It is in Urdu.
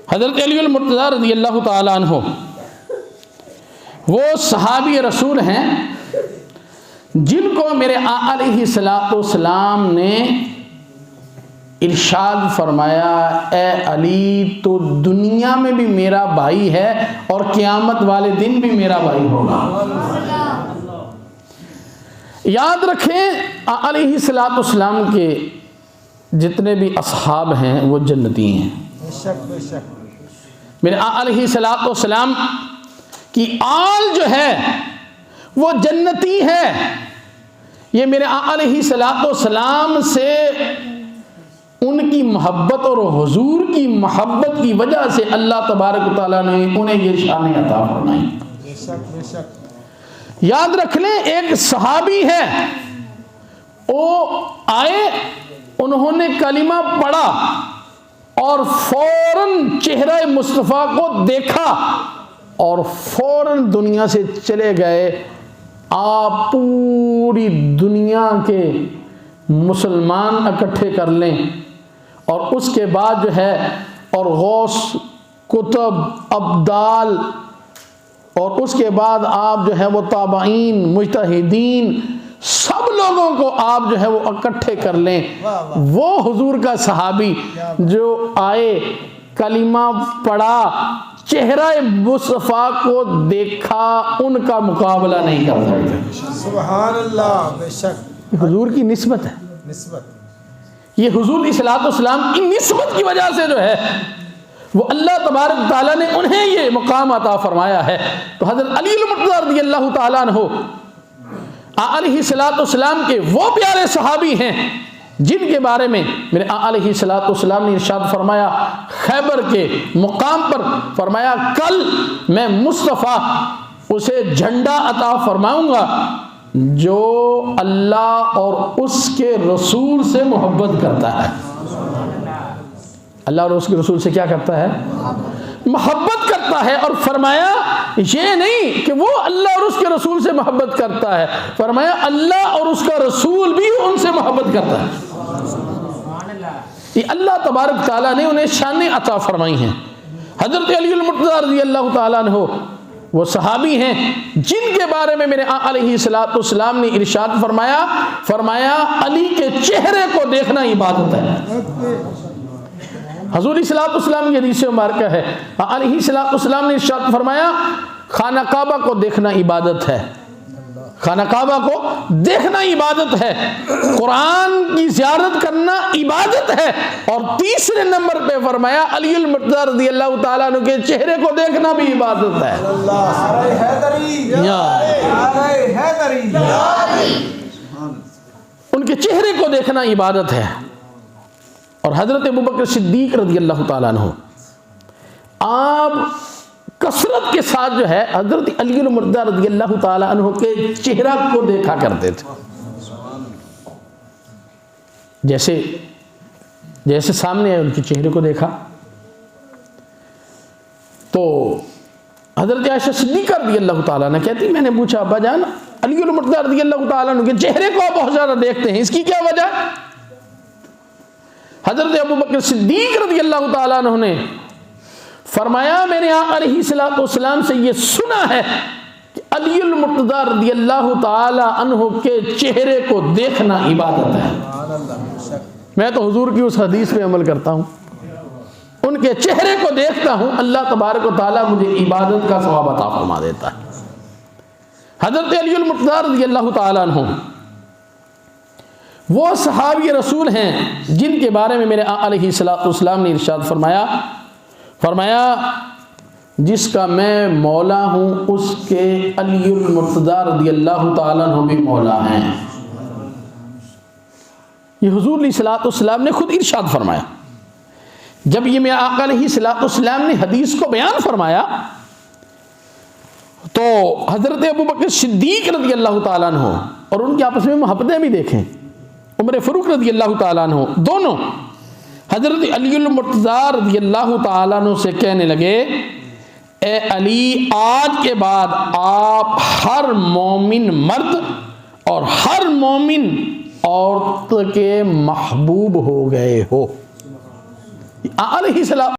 حضرت علی المرتضیٰ رضی اللہ تعالیٰ عنہ وہ صحابی رسول ہیں جن کو میرے آقا علیہ السلام نے ارشاد فرمایا، اے علی تو دنیا میں بھی میرا بھائی ہے اور قیامت والے دن بھی میرا بھائی ہوگا۔ یاد رکھیں آقا علیہ السلام کے جتنے بھی اصحاب ہیں وہ جنتی ہیں۔ میرے آقا علیہ السلام کی آل جو ہے وہ جنتی ہے۔ یہ میرے آقا علیہ السلام سے ان کی محبت اور حضور کی محبت کی وجہ سے اللہ تبارک و تعالیٰ نے انہیں یہ شان عطا فرمائی۔ یاد رکھ لیں ایک صحابی ہے، وہ آئے، انہوں نے کلمہ پڑھا اور فوراً چہرہ مصطفیٰ کو دیکھا اور فوراً دنیا سے چلے گئے۔ آپ پوری دنیا کے مسلمان اکٹھے کر لیں اور اس کے بعد جو ہے اور غوث، کتب، ابدال، اور اس کے بعد آپ جو ہے وہ تابعین، مجتہدین، سب لوگوں کو آپ جو ہے وہ اکٹھے کر لیں، وہ حضور کا صحابی جو آئے، کلمہ پڑھا، چہرہ مصطفیٰ کو دیکھا، ان کا مقابلہ نہیں کر سکتے۔ سبحان اللہ، بے شک حضور کی نسبت ہے، یہ حضور علیہ السلام کی نسبت کی وجہ سے جو ہے وہ اللہ تبارک تعالیٰ نے انہیں یہ مقام عطا فرمایا ہے۔ تو حضرت علی المرتضیٰ رضی اللہ تعالیٰ عنہ علیہ السلام کے وہ پیارے صحابی ہیں جن کے بارے میں میرے علیہ السلام نے ارشاد فرمایا، خیبر کے مقام پر فرمایا، کل میں مصطفیٰ اسے جھنڈا عطا فرماؤں گا جو اللہ اور اس کے رسول سے محبت کرتا ہے۔ اللہ اور اس کے رسول سے کیا کرتا ہے؟ محبت کرتا ہے۔ اور فرمایا یہ نہیں کہ وہ اللہ اور اس کے رسول سے محبت کرتا ہے، فرمایا اللہ اور اس کا رسول بھی ان سے محبت کرتا ہے۔ یہ اللہ تبارک تعالیٰ نے انہیں شانیں عطا فرمائی ہیں۔ حضرت علی المرتضیٰ رضی اللہ تعالیٰ عنہ وہ صحابی ہیں جن کے بارے میں میرے آقا علیہ السلام نے ارشاد فرمایا علی کے چہرے کو دیکھنا عبادت ہے۔ حضور علیہ السلام کی حدیث مبارکہ ہے، علیہ السلام نے ارشاد فرمایا، خانہ کعبہ کو دیکھنا عبادت ہے، خانہ کعبہ کو دیکھنا عبادت ہے، قرآن کی زیارت کرنا عبادت ہے، اور تیسرے نمبر پہ فرمایا علی المرتضیٰ رضی اللہ تعالیٰ عنہ کے چہرے کو دیکھنا بھی عبادت ہے۔ ان کے چہرے کو دیکھنا عبادت ہے۔ اور حضرت ابوبکر صدیق رضی اللہ تعالیٰ عنہ آپ کثرت کے ساتھ جو ہے حضرت علی المرتضیٰ رضی اللہ تعالیٰ عنہ کے چہرہ کو دیکھا کرتے تھے۔ جیسے سامنے آئے ان کے چہرے کو دیکھا تو حضرت عائشہ صدیقہ رضی اللہ تعالیٰ عنہ کہتی، میں نے پوچھا ابا جان علی المرتضیٰ رضی اللہ تعالیٰ عنہ کے چہرے کو آپ بہت زیادہ دیکھتے ہیں، اس کی کیا وجہ؟ حضرت ابوبکر صدیق رضی اللہ تعالیٰ عنہ نے فرمایا، میں نے آقا علیہ السلام سے یہ سنا ہے کہ علی المرتضیٰ رضی اللہ تعالیٰ عنہ کے چہرے کو دیکھنا عبادت ہے۔ میں تو حضور کی اس حدیث پہ عمل کرتا ہوں، ان کے چہرے کو دیکھتا ہوں، اللہ تبارک و تعالیٰ مجھے عبادت کا ثواب عطا فرما دیتا ہے۔ حضرت علی المرتضیٰ رضی اللہ تعالیٰ عنہ وہ صحابی رسول ہیں جن کے بارے میں میرے آقا علیہ السلام نے ارشاد فرمایا جس کا میں مولا ہوں اس کے علی المرتضیٰ رضی اللہ تعالیٰ عنہ بھی مولا ہیں۔ یہ حضور علیہ السلام نے خود ارشاد فرمایا۔ جب یہ میرے آقا علیہ السلام نے حدیث کو بیان فرمایا تو حضرت ابوبکر صدیق رضی اللہ تعالیٰ عنہ اور ان کے آپس میں محبتیں بھی دیکھیں، عمر فاروق رضی اللہ تعالیٰ عنہ دونوں حضرت علی المرتضیٰ رضی اللہ تعالیٰ عنہ سے کہنے لگے، اے علی آج کے بعد آپ ہر مومن مرد اور ہر مومن عورت کے محبوب ہو گئے ہو۔ علیہ السلام